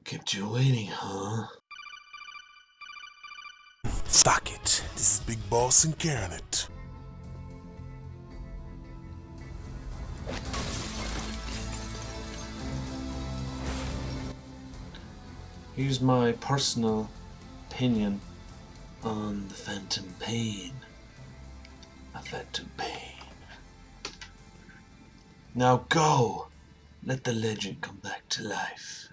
Kept you waiting, huh? Fuck it. This is Big Boss Incarnate. Here's my personal opinion on the Phantom Pain. A Phantom Pain. Now go! Let the legend come back to life.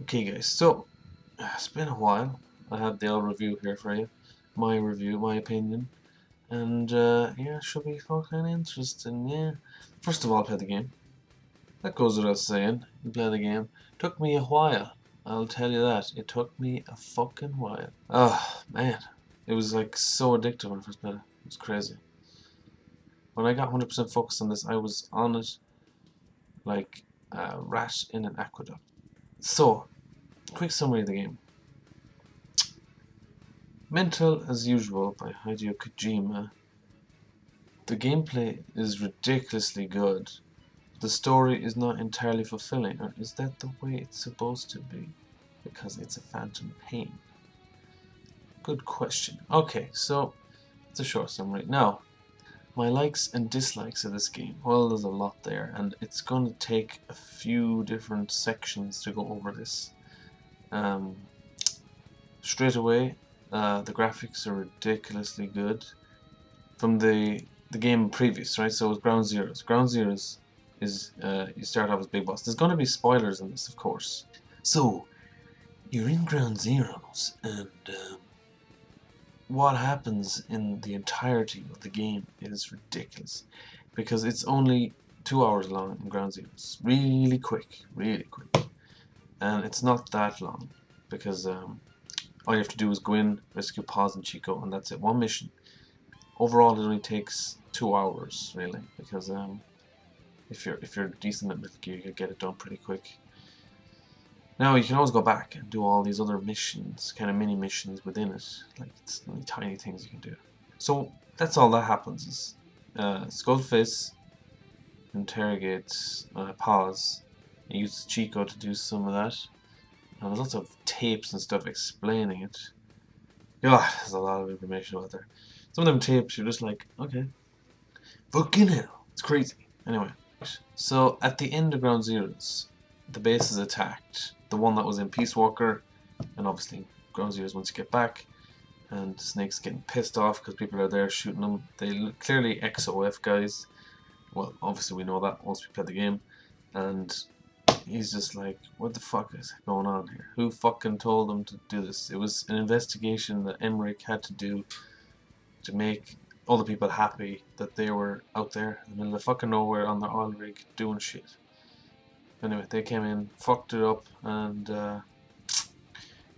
Okay guys, so it's been a while. I have the old review here for you. My review, my opinion. And yeah, it should be fucking interesting, yeah. First of all, play the game. That goes without saying. You play the game. Took me a while. I'll tell you that. It took me a fucking while. Oh, man. It was like so addictive when I first played it. It was crazy. When I got 100% focused on this, I was on it like a rat in an aqueduct. So, quick summary of the game. Mental as Usual by Hideo Kojima. The gameplay is ridiculously good. The story is not entirely fulfilling, or is that the way it's supposed to be? Because it's a Phantom Pain. Good question. Okay, so it's a short summary. Now, my likes and dislikes of this game. Well, there's a lot there, and it's going to take a few different sections to go over this. Straight away, the graphics are ridiculously good. From the game previous, right? So it was Ground Zeroes. Ground Zeroes is you start off as Big Boss. There's going to be spoilers in this, of course. So you're in Ground Zeroes, and what happens in the entirety of the game is ridiculous, because it's only 2 hours long in Ground Zeroes. Really quick, and it's not that long, because all you have to do is go in, rescue Paz and Chico, and that's it. One mission. Overall, it only takes 2 hours, really, because if you're decent at Metal Gear, you get it done pretty quick. Now, you can always go back and do all these other missions, kind of mini missions within it, like it's only tiny things you can do. So that's all that happens is Skullface interrogates Paz, and uses Chico to do some of that, and there's lots of tapes and stuff explaining it. Yeah, there's a lot of information out there. Some of them tapes, you're just like, okay, fucking hell, it's crazy. Anyway, so at the end of Ground Zeroes, the base is attacked. The one that was in Peace Walker, and obviously Ground Zeroes once you get back, and Snake's getting pissed off because people are there shooting him. They look clearly XOF guys. Well, obviously we know that once we play the game, and he's just like, what the fuck is going on here? Who fucking told them to do this? It was an investigation that Emmerich had to do to make all the people happy that they were out there in the middle of fucking nowhere on their oil rig doing shit. Anyway, they came in, fucked it up, and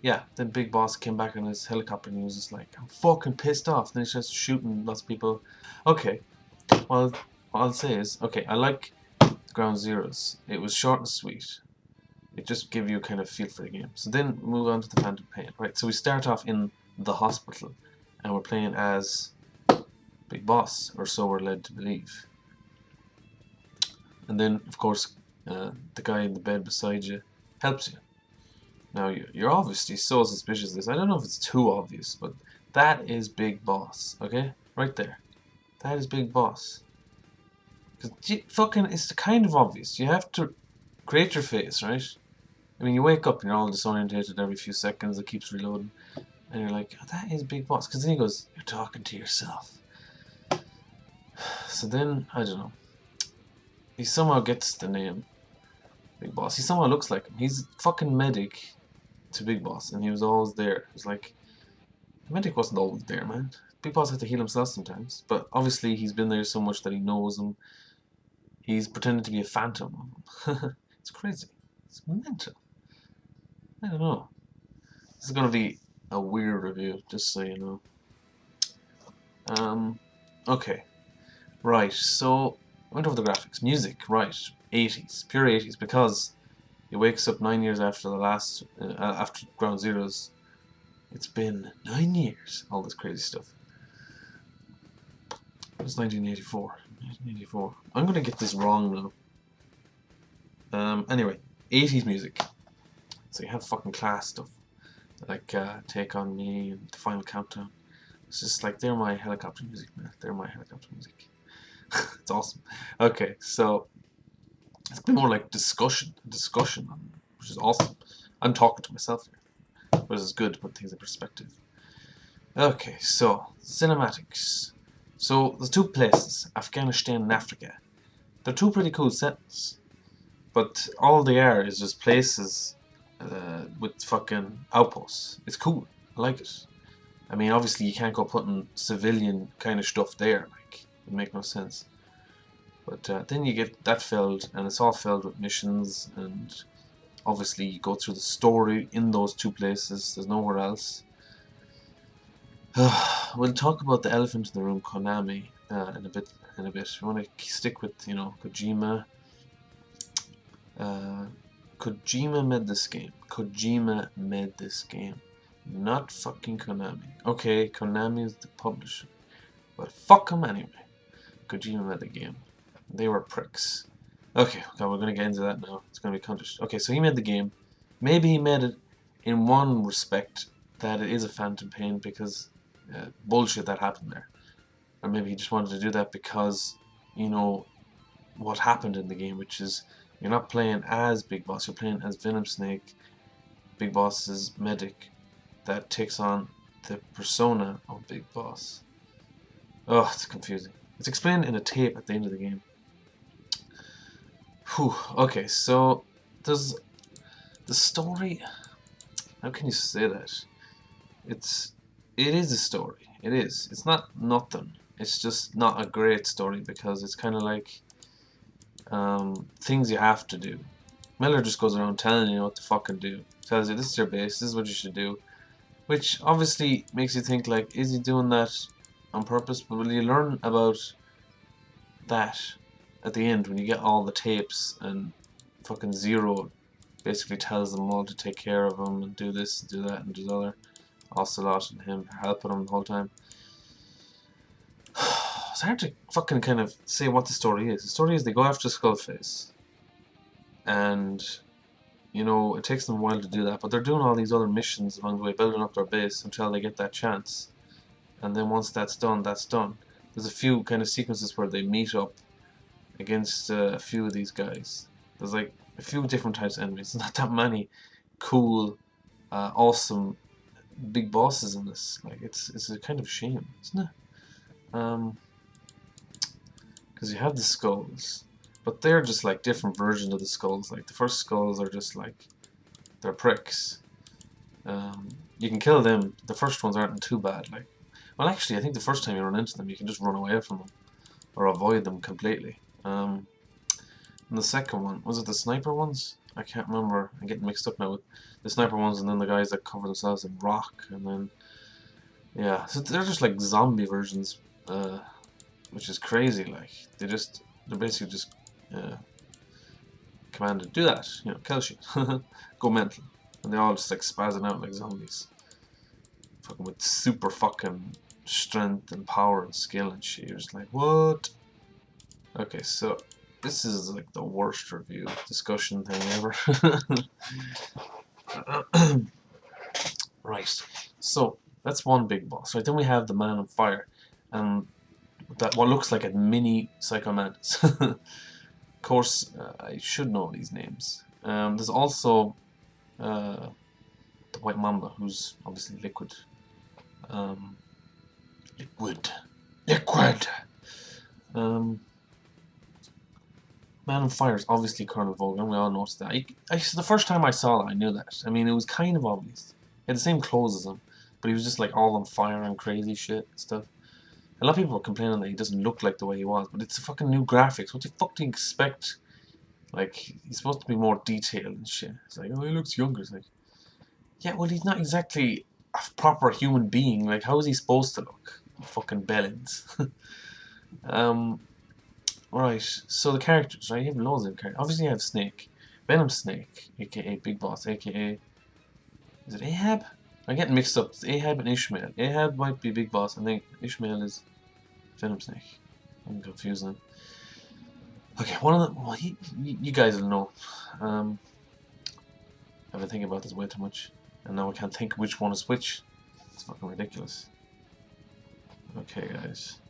yeah, then Big Boss came back on his helicopter and he was just like, I'm fucking pissed off. Then he starts shooting lots of people. Okay, well, what I'll say is, okay, I like Ground Zeroes. It was short and sweet. It just gave you a kind of feel for the game. So then we move on to the Phantom Pain. Right, so we start off in the hospital, and we're playing as Big Boss, or so we're led to believe. And then, of course, the guy in the bed beside you helps you. Now, you're obviously so suspicious of this. I don't know if it's too obvious, but that is Big Boss, okay? Right there. That is Big Boss. Because fucking, it's kind of obvious. You have to create your face, right? I mean, you wake up and you're all disorientated every few seconds. It keeps reloading. And you're like, oh, that is Big Boss. Because then he goes, you're talking to yourself. So then, I don't know. He somehow gets the name Big Boss. He somehow looks like him. He's fucking medic to Big Boss, and he was always there. It was like, the medic wasn't always there, man. Big Boss had to heal himself sometimes, but obviously he's been there so much that he knows him. He's pretending to be a phantom of him. It's crazy. It's mental. I don't know. This is gonna be a weird review, just so you know. Okay. Right, so I went over the graphics. Music, right. 80s. Pure 80s, because he wakes up 9 years after the last, after Ground Zeroes. It's been 9 years. All this crazy stuff. It was 1984. 1984. I'm gonna get this wrong now. Anyway, 80s music. So you have fucking class stuff like Take On Me and The Final Countdown. It's just like they're my helicopter music, man. They're my helicopter music. It's awesome. Okay, so it's been more like discussion, which is awesome. I'm talking to myself here, but it's good to put things in perspective. Okay, so cinematics. So there's two places, Afghanistan and Africa. They're two pretty cool settings, but all they are is just places with fucking outposts. It's cool. I like it. I mean, obviously you can't go putting civilian kind of stuff there. Like, it would make no sense. But then you get that filled, and it's all filled with missions, and obviously you go through the story in those two places. There's nowhere else. We'll talk about the elephant in the room, Konami, in a bit. We want to stick with, you know, Kojima. Kojima made this game. Kojima made this game. Not fucking Konami. Okay, Konami is the publisher. But fuck them anyway. Kojima made the game. They were pricks. Okay, we're gonna get into that now. It's gonna be counted. Okay, so he made the game. Maybe he made it in one respect that it is a phantom pain because bullshit that happened there. Or maybe he just wanted to do that because, you know, what happened in the game, which is you're not playing as Big Boss, you're playing as Venom Snake, Big Boss's medic, that takes on the persona of Big Boss. Oh, it's confusing. It's explained in a tape at the end of the game. Whew. Okay, so there's the story. How can you say that? It is a story. It is. It's not nothing. It's just not a great story because it's kind of like things you have to do. Miller just goes around telling you what to fucking do. Tells you this is your base. This is what you should do. Which obviously makes you think like, is he doing that on purpose? But will you learn about that at the end when you get all the tapes and fucking Zero basically tells them all to take care of him and do this, do that, and do the other. Ocelot and him helping him the whole time. It's hard to fucking kind of say what the story is. The story is they go after Skullface, and you know it takes them a while to do that, but they're doing all these other missions along the way, building up their base until they get that chance. And then once that's done, that's done. There's a few kind of sequences where they meet up against a few of these guys. There's like a few different types of enemies. There's not that many cool, awesome big bosses in this. Like it's a kind of shame, isn't it? Because you have the skulls, but they're just like different versions of the skulls. Like the first skulls are just like they're pricks. You can kill them. The first ones aren't too bad. Like, well, actually, I think the first time you run into them, you can just run away from them or avoid them completely. And the second one, was it the sniper ones? I can't remember. I'm getting mixed up now with the sniper ones and then the guys that cover themselves in rock, and then yeah, so they're just like zombie versions, which is crazy. Like they're basically just commanded do that, you know, kill shit, go mental, and they're all just like spazzing out like zombies, fucking with super fucking strength and power and skill and shit. You're just like, what? Okay, so this is like the worst review discussion thing ever. Right, so that's one big boss. Right, then we have the Man on Fire, and that what looks like a mini Psycho Mantis. Of course, I should know these names. There's also the White Mamba, who's obviously Liquid. Liquid. Man on Fire is obviously Colonel Vogan. We all noticed that. The first time I saw that, I knew that. I mean, it was kind of obvious. He had the same clothes as him, but he was just like all on fire and crazy shit and stuff. A lot of people were complaining that he doesn't look like the way he was, but it's a fucking new graphics. What the fuck do you expect? Like, he's supposed to be more detailed and shit. It's like, oh, he looks younger. It's like, yeah, well, he's not exactly a proper human being. Like, how is he supposed to look? Fucking bellends. Right, so the characters, right? You have loads of characters. Obviously, you have Snake. Venom Snake, aka Big Boss, aka... Is it Ahab? I'm getting mixed up. It's Ahab and Ishmael. Ahab might be Big Boss. I think Ishmael is Venom Snake. I'm confusing them. Okay, one of them... Well, you guys will know. I've been thinking about this way too much, and now I can't think which one is which. It's fucking ridiculous. Okay, guys.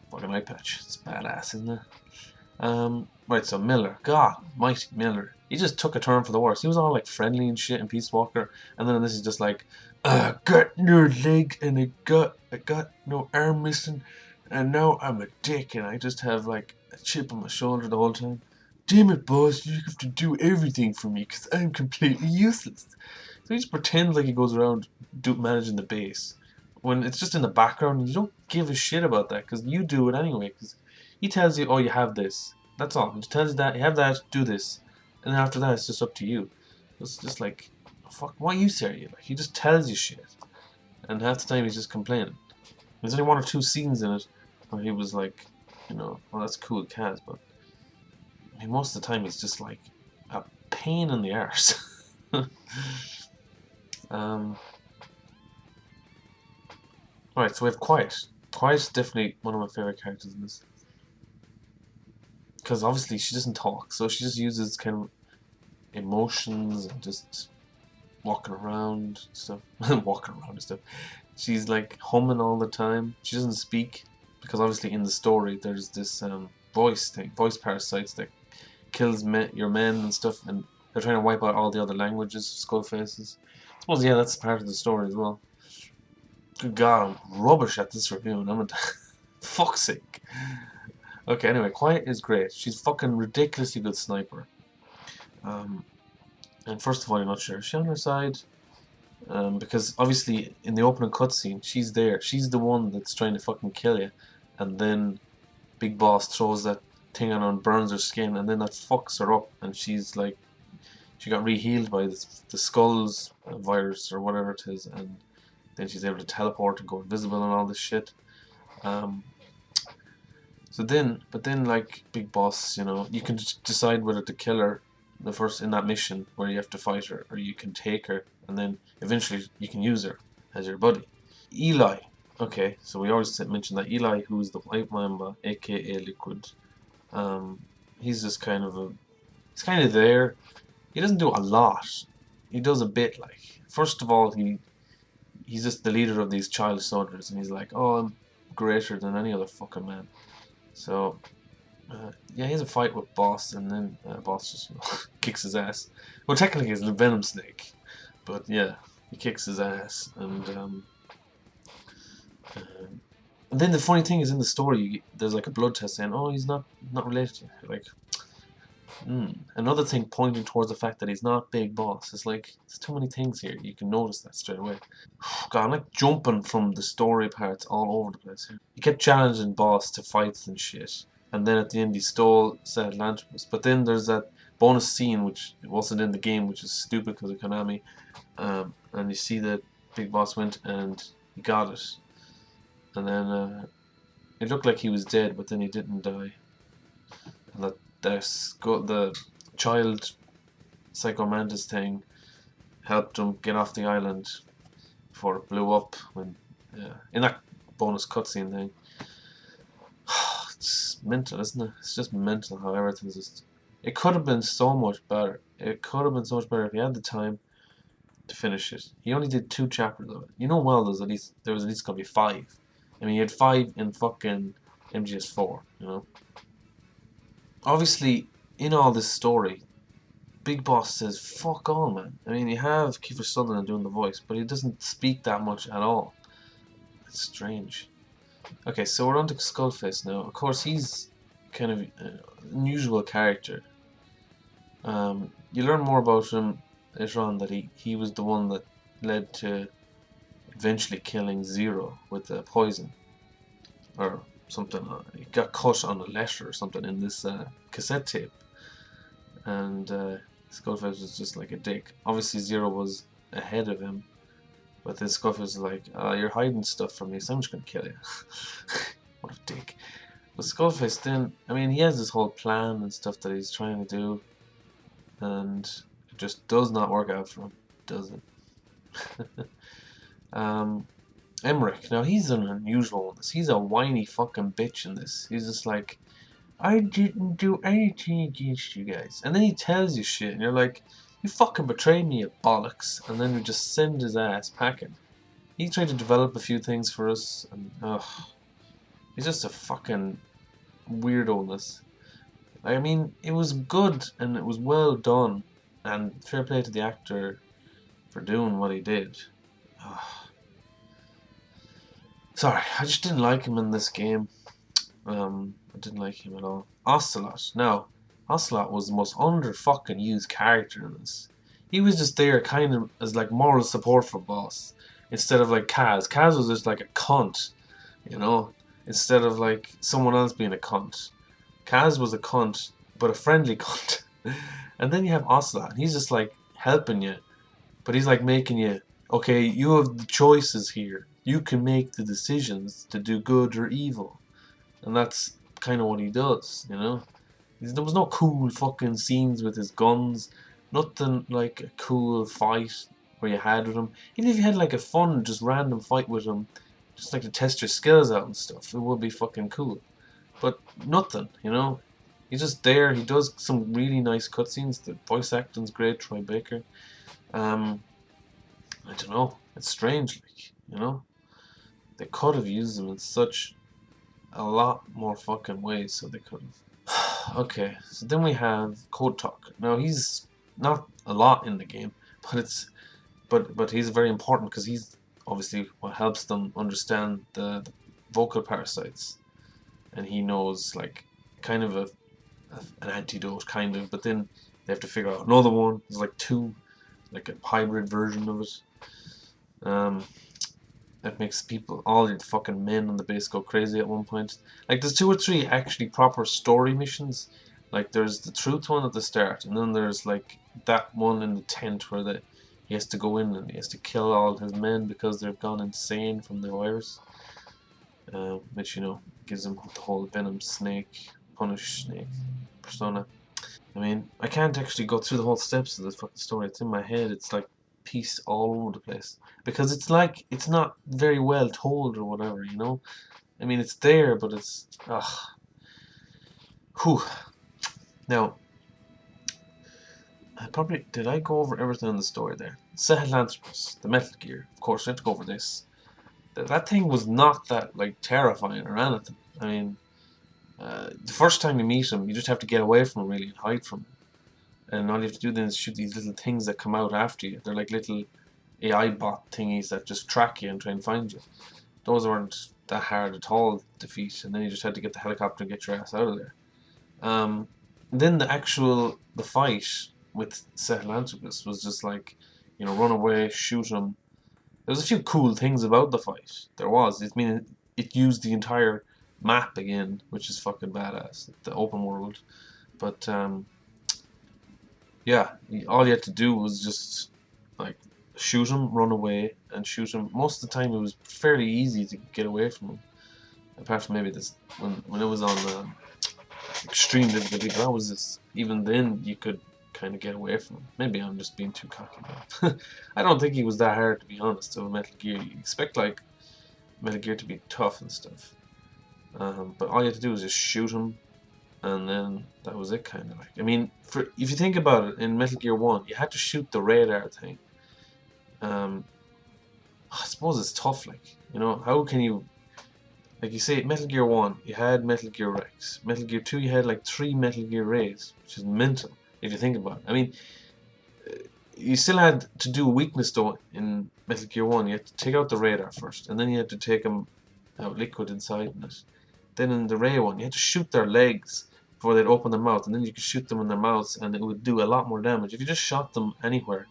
Fucking eye patch. It's badass, isn't it? Right, so Miller. God, mighty Miller. He just took a turn for the worse. He was all like friendly and shit in Peace Walker, and then this is just like, I got no leg and I got no arm missing, and now I'm a dick and I just have like a chip on my shoulder the whole time. Damn it, boss, you have to do everything for me because I'm completely useless. So he just pretends like he goes around managing the base when it's just in the background and you don't give a shit about that because you do it anyway. Because he tells you, oh, you have this. That's all. He tells you that, you have that, do this. And then after that, it's just up to you. It's just like, fuck, why you say? Like, he just tells you shit. And half the time he's just complaining. There's only 1 or 2 scenes in it where he was like, you know, well, that's cool, Kaz, but I mean, most of the time he's just like a pain in the arse. Alright, so we have Quiet. Quiet's definitely one of my favourite characters in this. Because obviously she doesn't talk, so she just uses kind of emotions and just walking around and stuff. Walking around and stuff. She's like humming all the time. She doesn't speak, because obviously in the story there's this voice parasites that kills your men and stuff, and they're trying to wipe out all the other languages, skull faces. I suppose, yeah, that's part of the story as well. Good God, I'm rubbish at this review, and I'm a fuck's sake. Okay, anyway, Quiet is great. She's fucking ridiculously good sniper. And first of all, you're not sure. Is she on her side? Because obviously in the opening cutscene, she's there. She's the one that's trying to fucking kill you, and then Big Boss throws that thing on her and burns her skin, and then that fucks her up, and she's like, she got re-healed by the Skulls virus or whatever it is, and then she's able to teleport and go invisible and all this shit. But then like Big Boss, you know, you can decide whether to kill her in that mission where you have to fight her, or you can take her and then eventually you can use her as your buddy. Eli. Okay, so we always mentioned that Eli, who's the White Mamba, aka Liquid. He's just he's kind of there. He doesn't do a lot. He does a bit, like, first of all, he's just the leader of these child soldiers, and he's like, oh, I'm greater than any other fucking man. So, yeah, he has a fight with Boss, and then Boss just, you know, kicks his ass. Well, technically he's the Venom Snake, but yeah, he kicks his ass, and then the funny thing is, in the story, there's like a blood test saying, oh, he's not related to you. Like, another thing pointing towards the fact that he's not Big Boss. It's like, there's too many things here. You can notice that straight away. God, I'm like jumping from the story parts all over the place here. He kept challenging Boss to fights and shit, and then at the end he stole Sad Lanternus. But then there's that bonus scene which wasn't in the game, which is stupid because of Konami, and you see that Big Boss went and he got it, and then it looked like he was dead, but then he didn't die, and that the child Psycho Mantis thing helped him get off the island before it blew up. When in that bonus cutscene thing, it's mental, isn't it? It's just mental how everything's just. It could have been so much better. It could have been so much better if he had the time to finish it. He only did 2 chapters of it. You know, well, there was at least gonna be 5. I mean, he had 5 in fucking MGS 4. You know. Obviously, in all this story, Big Boss says fuck all, man. I mean, you have Kiefer Sutherland doing the voice, but he doesn't speak that much at all. It's strange. Okay, so we're on to Skullface now. Of course, he's kind of an unusual character. You learn more about him later on, that he was the one that led to eventually killing Zero with the poison. Or something. He got cut on a letter or something in this cassette tape. And Skullface was just like a dick. Obviously Zero was ahead of him, but then Skullface was like, you're hiding stuff from me, so I'm just gonna kill you. What a dick. But Skullface then, I mean, he has this whole plan and stuff that he's trying to do, and it just does not work out for him, does it? Emmerich, now he's an unusual one. He's a whiny fucking bitch in this. He's just like, I didn't do anything against you guys. And then he tells you shit, and you're like, You fucking betrayed me, you bollocks, and then you just send his ass packing. He tried to develop a few things for us, and he's just a fucking weirdo-ness. I mean, it was good and it was well done, and fair play to the actor for doing what he did. Sorry, I just didn't like him in this game. I didn't like him at all. Ocelot. Now, Ocelot was the most under fucking used character in this. He was just there kind of as like moral support for Boss. Instead of like Kaz. Kaz was just like a cunt, you know? Instead of like someone else being a cunt. Kaz was a cunt, but a friendly cunt. And then you have Ocelot. He's just like helping you. But he's like making you, okay, you have the choices here. You can make the decisions to do good or evil. And that's kind of what he does, you know? There was no cool fucking scenes with his guns. Nothing like a cool fight where you had with him. Even if you had like a fun, just random fight with him, just like to test your skills out and stuff, it would be fucking cool. But nothing, you know? He's just there. He does some really nice cutscenes. The voice acting's great, Troy Baker. I don't know. It's strange, like, you know? They could have used him in such a lot more fucking ways, so they could have. Okay, so then we have Code Talk. Now he's not a lot in the game, but but he's very important because he's obviously what helps them understand the vocal parasites, and he knows like kind of an antidote, kind of. But then they have to figure out another one. There's like two, like a hybrid version of it. That makes people, all the fucking men on the base go crazy at one point. Like, there's 2 or 3 actually proper story missions. Like, there's the truth one at the start, and then there's, like, that one in the tent where he has to go in and he has to kill all his men because they've gone insane from the virus. Which, you know, gives him the whole Venom Snake, Punish Snake persona. I mean, I can't actually go through the whole steps of this fucking story. It's in my head. It's like piece all over the place because it's like it's not very well told or whatever, you know. I mean, it's there, but it's whew. Now, I probably did I go over everything in the story there? Sahelanthropus, the Metal Gear. Of course, I have to go over this. That thing was not that like terrifying or anything. I mean, the first time you meet him, you just have to get away from him really and hide from him. And all you have to do then is shoot these little things that come out after you. They're like little AI bot thingies that just track you and try and find you. Those weren't that hard at all to defeat, and then you just had to get the helicopter and get your ass out of there. Um, then the fight with Sahelanthropus was just like, you know, run away, shoot him. There was a few cool things about the fight. There was. I mean, it used the entire map again, which is fucking badass. The open world, but yeah, all you had to do was just like shoot him, run away, and shoot him. Most of the time, it was fairly easy to get away from him. Apart from maybe this when it was on extreme difficulty, but that was just even then you could kind of get away from him. Maybe I'm just being too cocky now. I don't think he was that hard, to be honest. Of Metal Gear, you expect like Metal Gear to be tough and stuff, but all you had to do was just shoot him, and then that was it, kind of like. I mean, if you think about it, in Metal Gear 1, you had to shoot the radar thing. I suppose it's tough, like, you know, how can you, like you say, Metal Gear 1, you had Metal Gear Rex. Metal Gear 2, you had like 3 Metal Gear Rays, which is mental, if you think about it. I mean, you still had to do a weakness, though, in Metal Gear 1. You had to take out the radar first, and then you had to take them out liquid inside it. Then in the Ray one, you had to shoot their legs before they'd open their mouth, and then you could shoot them in their mouths, and it would do a lot more damage. If you just shot them anywhere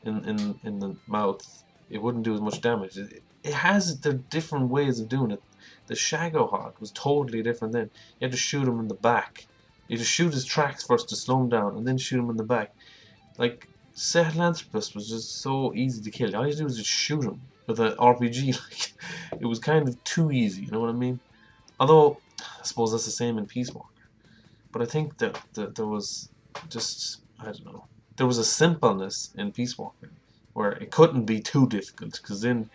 in the mouth, it wouldn't do as much damage. It has the different ways of doing it. The Shagohog was totally different then. You had to shoot him in the back. You had to shoot his tracks first to slow him down, and then shoot him in the back. Like, Sahelanthropus was just so easy to kill. All you had to do was just shoot him with an RPG. Like, it was kind of too easy, you know what I mean? Although, I suppose that's the same in Peace Walker. But I think that there was just, I don't know, there was a simpleness in Peace Walker where it couldn't be too difficult, because then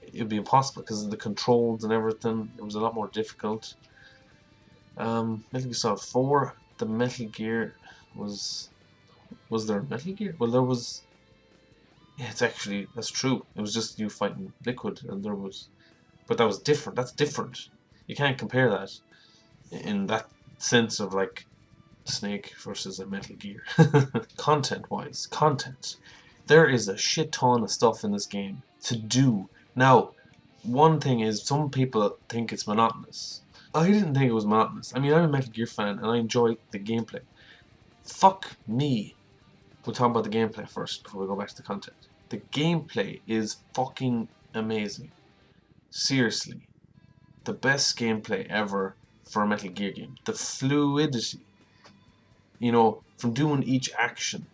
it would be impossible because of the controls and everything. It was a lot more difficult. Metal Gear Solid 4, the Metal Gear was, Was there a Metal Gear? Well, there was. Yeah, that's true. It was just you fighting Liquid, and there was, but that was different. That's different. You can't compare that in that sense of like Snake versus a Metal Gear. Content-wise, content. There is a shit ton of stuff in this game to do. Now, one thing is, some people think it's monotonous. I didn't think it was monotonous. I mean, I'm a Metal Gear fan, and I enjoy the gameplay. Fuck me. We'll talk about the gameplay first before we go back to the content. The gameplay is fucking amazing. Seriously. The best gameplay ever for a Metal Gear game. The fluidity. You know, from doing each action.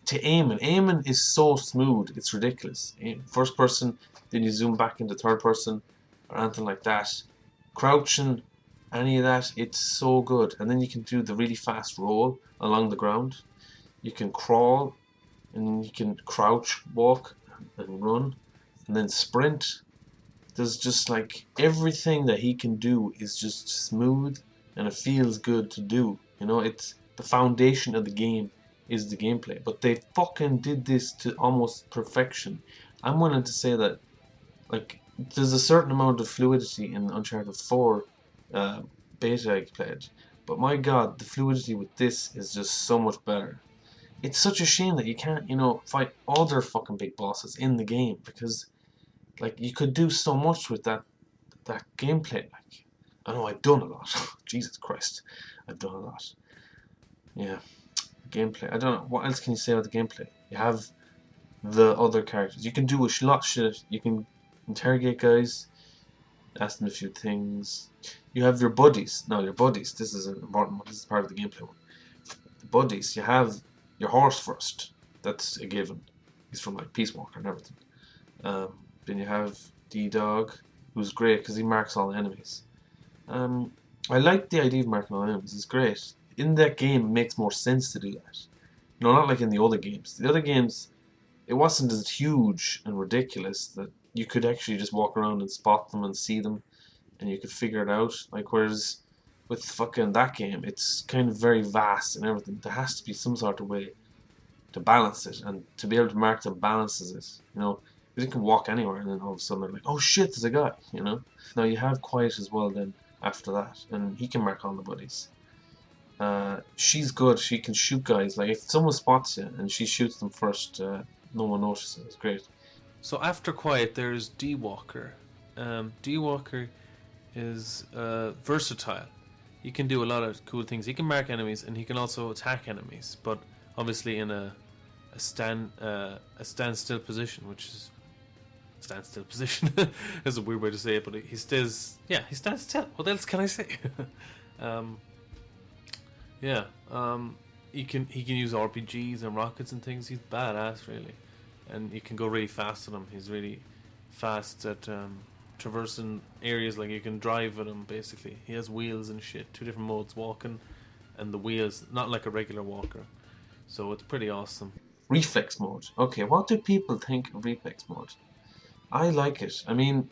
To aiming. Aiming is so smooth, it's ridiculous. First person, then you zoom back into third person, or anything like that. Crouching, any of that, it's so good. And then you can do the really fast roll along the ground. You can crawl, and then you can crouch, walk, and run, and then sprint. There's just like everything that he can do is just smooth, and it feels good to do. You know, it's the foundation of the game is the gameplay. But they fucking did this to almost perfection. I'm willing to say that, like, there's a certain amount of fluidity in Uncharted 4 beta I played. But my god, the fluidity with this is just so much better. It's such a shame that you can't, you know, fight other fucking big bosses in the game, because, like, you could do so much with that gameplay. Like, I know I've done a lot. Jesus Christ, I've done a lot. Yeah, gameplay. I don't know what else can you say about the gameplay. You have the other characters. You can do a lot of shit. You can interrogate guys, ask them a few things. You have your buddies. Now, your buddies. This is an important one. This is part of the gameplay one. The buddies. You have your horse first. That's a given. He's from like Peace Walker and everything. Then you have D-Dog, who's great because he marks all the enemies. I like the idea of marking all the enemies. It's great. In that game, it makes more sense to do that. You know, not like in the other games. The other games, it wasn't as huge and ridiculous that you could actually just walk around and spot them and see them, and you could figure it out. Like, whereas with fucking that game, it's kind of very vast and everything. There has to be some sort of way to balance it, and to be able to mark them balances it. You know, you can walk anywhere, and then all of a sudden they're like, oh shit, there's a guy. You know. Now you have Quiet as well. Then after that, and he can mark all the buddies. She's good. She can shoot guys. Like, if someone spots you and she shoots them first, no one notices. It's great. So after Quiet, there's D-Walker. D-Walker is versatile. He can do a lot of cool things. He can mark enemies, and he can also attack enemies, but obviously in a standstill position, which is standstill position. That's a weird way to say it, but he stays. Yeah, he stands still. What else can I say? He can use RPGs and rockets and things. He's badass, really, and you can go really fast with him. He's really fast at traversing areas. Like, you can drive with him. Basically, he has wheels and shit. 2 different modes: walking and the wheels, not like a regular walker. So it's pretty awesome. Reflex mode. Okay, what do people think of reflex mode? I like it. I mean,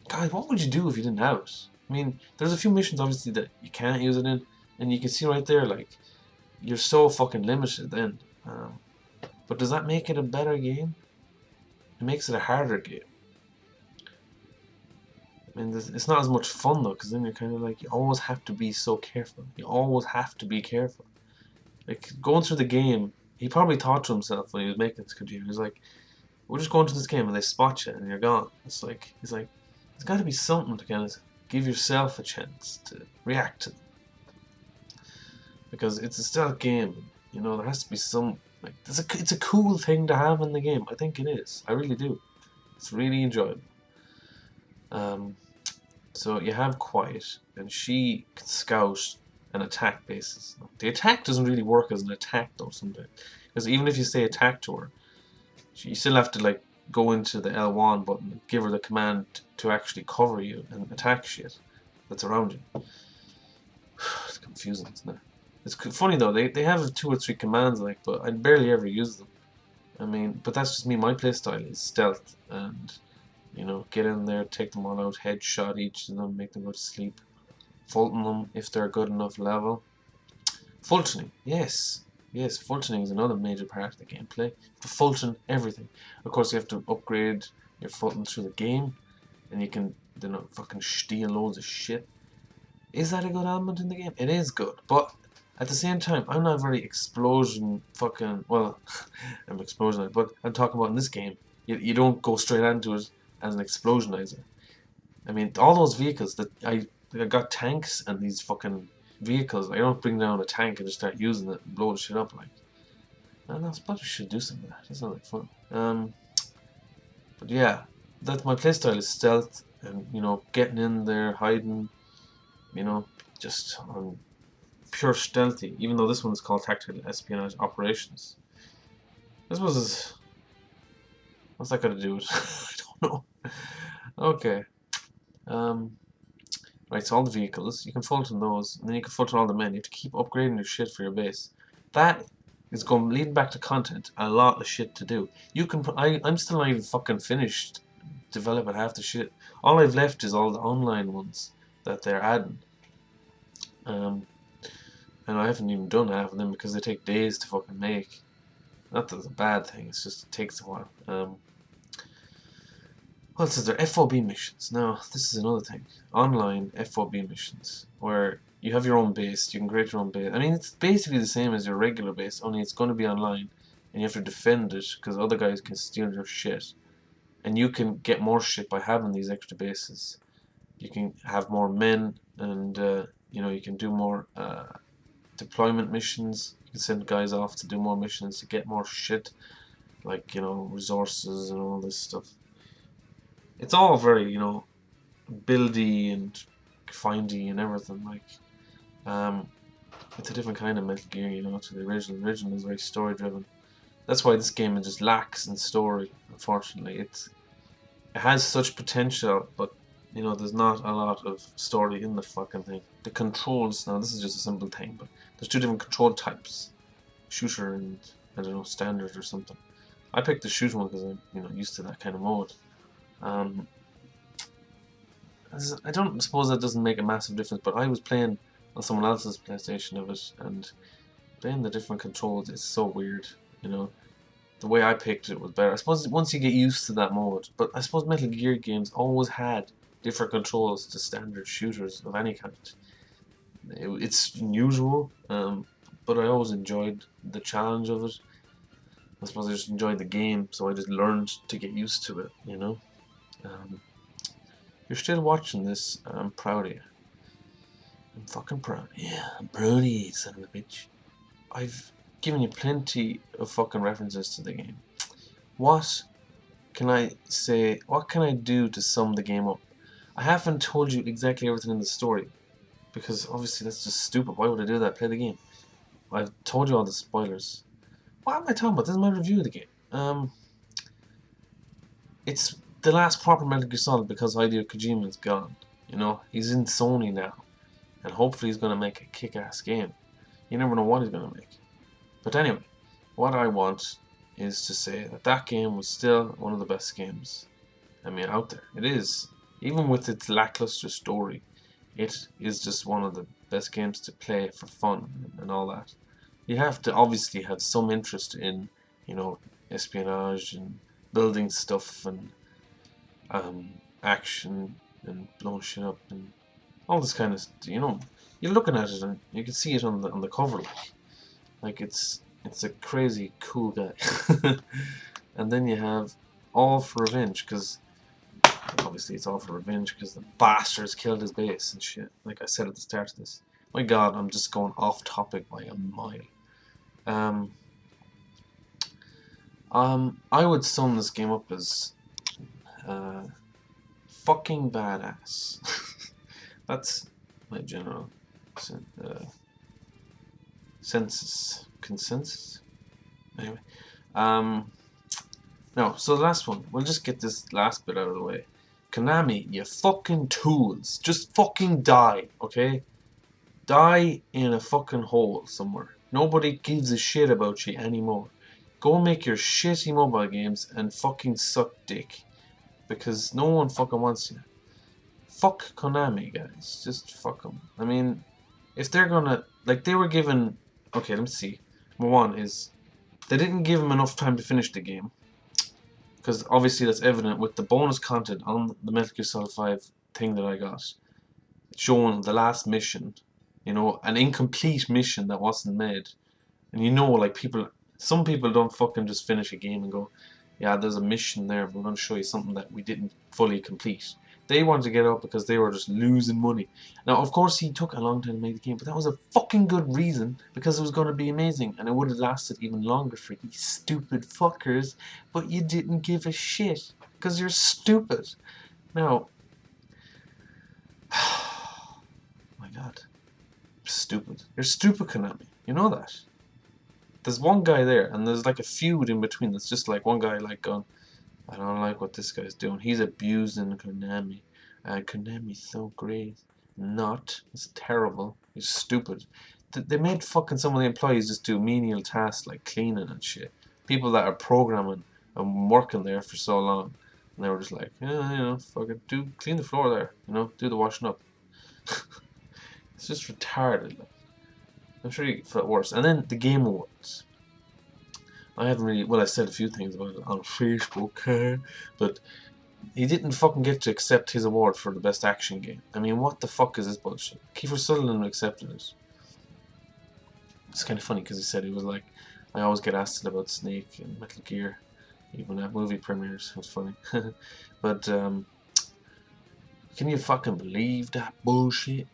God, what would you do if you didn't have it? I mean, there's a few missions obviously that you can't use it in, and you can see right there, like, you're so fucking limited then. But does that make it a better game? It makes it a harder game. I mean, it's not as much fun though, because then you're kind of like, you always have to be so careful. You always have to be careful. Like, going through the game, he probably thought to himself when he was making this computer, he was like, we're just going to this game and they spot you and you're gone. It's like, he's like, there's got to be something to kind of give yourself a chance to react to them. Because it's a stealth game, you know, there has to be some, like, it's a cool thing to have in the game. I think it is. I really do. It's really enjoyable. So you have Quiet, and she can scout and attack bases. The attack doesn't really work as an attack though sometimes, because even if you say attack to her, you still have to, like, go into the L1 button and give her the command to actually cover you and attack shit that's around you. It's confusing, isn't it? It's funny though, they have 2 or 3 commands, like, but I barely ever use them. I mean, but that's just me. My playstyle is stealth, and, you know, get in there, take them all out, headshot each of them, make them go to sleep, Fulton them if they're a good enough level. Fultoning, yes. Yes, Fultoning is another major part of the gameplay. To Fulton everything. Of course, you have to upgrade your Fulton through the game, and you can fucking steal loads of shit. Is that a good element in the game? It is good, but at the same time, I'm not very explosion fucking. Well, I'm explosion, but I'm talking about in this game. You don't go straight into it as an explosionizer. I mean, all those vehicles that I got tanks and these fucking vehicles. I don't bring down a tank and just start using it and blow the shit up like. And I suppose we should do some of that. That sounds like fun. But yeah, that my playstyle is stealth and getting in there, hiding, just on pure stealthy. Even though this one is called tactical espionage operations. This was what's that got to do with? I don't know. Okay. Right, so all the vehicles, you can Fulton those, and then you can Fulton all the men. You have to keep upgrading your shit for your base. That is going leading back to content. A lot of shit to do. You can. I'm still not even fucking finished developing half the shit. All I've left is all the online ones that they're adding. And I haven't even done half of them because they take days to fucking make. Not that it's a bad thing. It's just it takes a while. What else is there? FOB missions. Now, this is another thing. Online FOB missions, where you have your own base, you can create your own base. I mean, it's basically the same as your regular base, only it's going to be online, and you have to defend it, because other guys can steal your shit. And you can get more shit by having these extra bases. You can have more men, and, you can do more deployment missions. You can send guys off to do more missions to get more shit, like, resources and all this stuff. It's all very, buildy and findy and everything. Like, it's a different kind of Metal Gear, to the original. The original is very story driven. That's why this game just lacks in story. Unfortunately, it has such potential, but there's not a lot of story in the fucking thing. The controls, now this is just a simple thing, but there's two different control types: shooter and I don't know, standard or something. I picked the shooter one because I'm used to that kind of mode. I don't suppose that doesn't make a massive difference, but I was playing on someone else's PlayStation of it, and playing the different controls is so weird. The way I picked it was better. I suppose once you get used to that mode, but I suppose Metal Gear games always had different controls to standard shooters of any kind. It's unusual, but I always enjoyed the challenge of it. I suppose I just enjoyed the game, so I just learned to get used to it, You're still watching this, I'm proud of you. I'm fucking proud of you. I'm proud of you, son of a bitch. I've given you plenty of fucking references to the game. What can I say, what can I do to sum the game up? I haven't told you exactly everything in the story, because obviously that's just stupid. Why would I do that? Play the game. I've told you all the spoilers. What am I talking about? This is my review of the game. It's the last proper Metal Gear Solid because Hideo Kojima is gone. He's in Sony now, and hopefully he's going to make a kick-ass game. You never know what he's going to make. But anyway, what I want is to say that game was still one of the best games, out there. It is. Even with its lackluster story, it is just one of the best games to play for fun and all that. You have to obviously have some interest in, espionage and building stuff and action and blowing shit up and all this kind of you're looking at it and you can see it on the cover like it's a crazy cool guy. And then you have All for Revenge, because obviously it's all for revenge because the bastards killed his base and shit, like I said at the start of this. My god, I'm just going off topic by a mile. I would sum this game up as fucking badass. That's my general consensus. Anyway, no. So the last one, we'll just get this last bit out of the way. Konami, you fucking tools, just fucking die, okay? Die in a fucking hole somewhere. Nobody gives a shit about you anymore. Go make your shitty mobile games and fucking suck dick. Because no one fucking wants you. Fuck Konami, guys. Just fuck them. I mean, if they're gonna... Like, they were given... Okay, let me see. one is they didn't give him enough time to finish the game, because obviously that's evident with the bonus content on the Metal Gear Solid 5 thing that I got, showing the last mission, you know, an incomplete mission that wasn't made. And you know, like, some people don't fucking just finish a game and go, yeah, there's a mission there, but we're going to show you something that we didn't fully complete. They wanted to get out because they were just losing money. Now, of course, he took a long time to make the game, but that was a fucking good reason, because it was going to be amazing, and it would have lasted even longer for you stupid fuckers, but you didn't give a shit, because you're stupid. Now, my god, you're stupid. You're stupid, Konami. You know that. There's one guy there, and there's like a feud in between. That's just like one guy like going, I don't like what this guy's doing. He's abusing Konami. Konami's so great. Not. It's terrible. He's stupid. They made fucking some of the employees just do menial tasks like cleaning and shit. People that are programming and working there for so long. And they were just like, yeah, you know, fucking clean the floor there. You know, do the washing up. It's just retarded. Like. I'm sure you felt worse. And then the Game Awards. I haven't really, well, I said a few things about it on Facebook, but he didn't fucking get to accept his award for the best action game. I mean, what the fuck is this bullshit? Kiefer Sutherland accepted it. It's kind of funny because he said he was like, I always get asked about Snake and Metal Gear, even at movie premieres. It was funny. But, can you fucking believe that bullshit?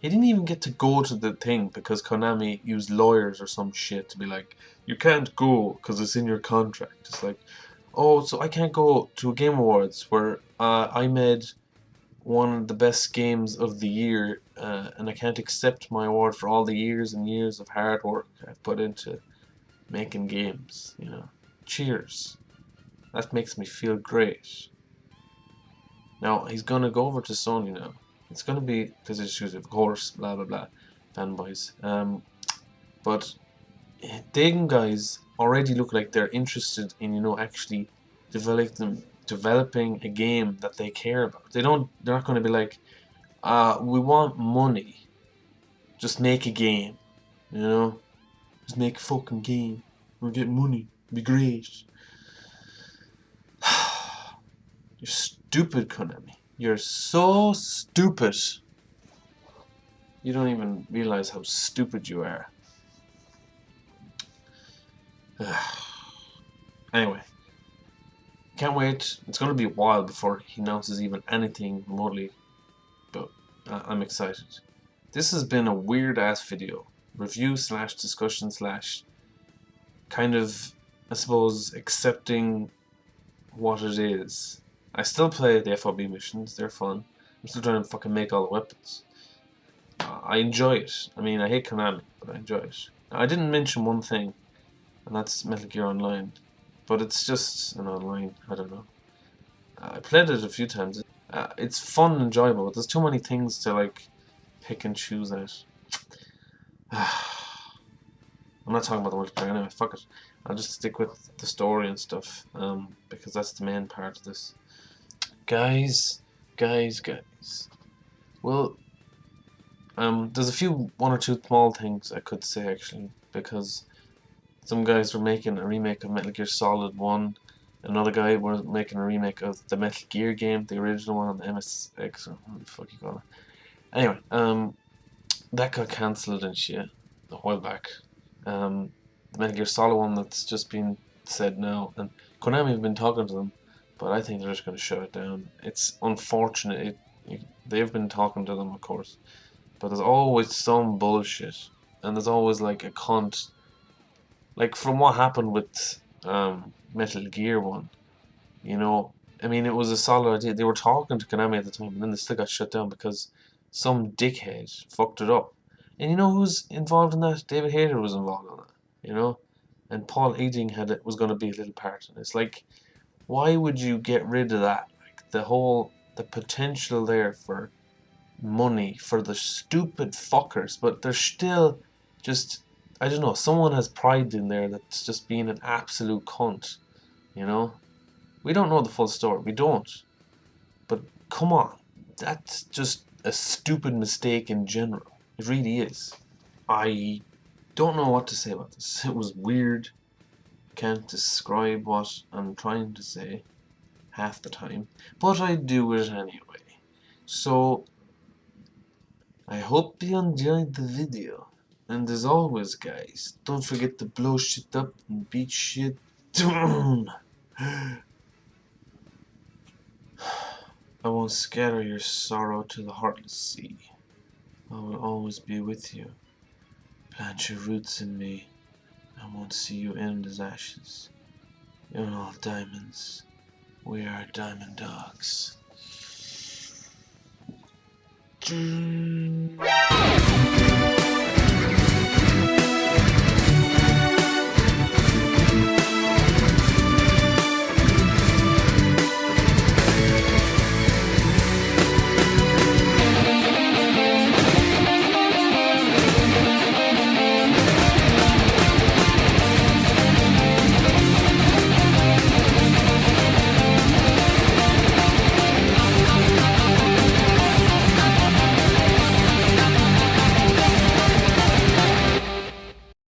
He didn't even get to go to the thing because Konami used lawyers or some shit to be like, you can't go because it's in your contract. It's like, oh, so I can't go to a Game Awards where I made one of the best games of the year and I can't accept my award for all the years and years of hard work I've put into making games, you know. Cheers. That makes me feel great. Now, he's going to go over to Sony now. It's going to be this issue, of course, blah blah blah, fanboys. But Dagon guys already look like they're interested in, you know, actually developing a game that they care about. They're not going to be like, we want money, just make a game, you know, just make a fucking game, we'll get money, it'll be great. You're stupid, Konami. You're so stupid. You don't even realize how stupid you are. Anyway, can't wait. It's going to be a while before he announces even anything remotely, but I'm excited. This has been a weird ass video. Review / discussion / kind of, I suppose, accepting what it is. I still play the FOB missions, they're fun. I'm still trying to fucking make all the weapons. I enjoy it. I mean, I hate Konami, but I enjoy it. Now, I didn't mention one thing, and that's Metal Gear Online. But it's just an online, I don't know. I played it a few times. It's fun and enjoyable, but there's too many things to, like, pick and choose at. I'm not talking about the multiplayer anyway, fuck it. I'll just stick with the story and stuff, because that's the main part of this. Guys. Well, there's one or two small things I could say actually, because some guys were making a remake of Metal Gear Solid 1, another guy was making a remake of the Metal Gear game, the original one on the MSX, or what the fuck you call it. Anyway, that got cancelled and shit a while back. The Metal Gear Solid one that's just been said now, and Konami have been talking to them, but I think they're just going to shut it down. It's unfortunate. They've been talking to them, of course, but there's always some bullshit, and there's always like a cunt. Like from what happened with Metal Gear 1, you know, I mean, it was a solid idea. They were talking to Konami at the time, and then they still got shut down because some dickhead fucked it up. And you know who's involved in that? David Hayter was involved in that, you know, and Paul Eading was going to be a little part in it. It's like, why would you get rid of that? Like the potential there for money for the stupid fuckers, but they're still just, I don't know, someone has pride in there that's just being an absolute cunt, you know? We don't know the full story, we don't. But come on, that's just a stupid mistake in general. It really is. I don't know what to say about this. It was weird. Can't describe what I'm trying to say half the time, but I do it anyway. So, I hope you enjoyed the video. And as always, guys, don't forget to blow shit up and beat shit down. I won't scatter your sorrow to the heartless sea. I will always be with you. Plant your roots in me. I won't see you end as ashes. You're all diamonds. We are diamond dogs.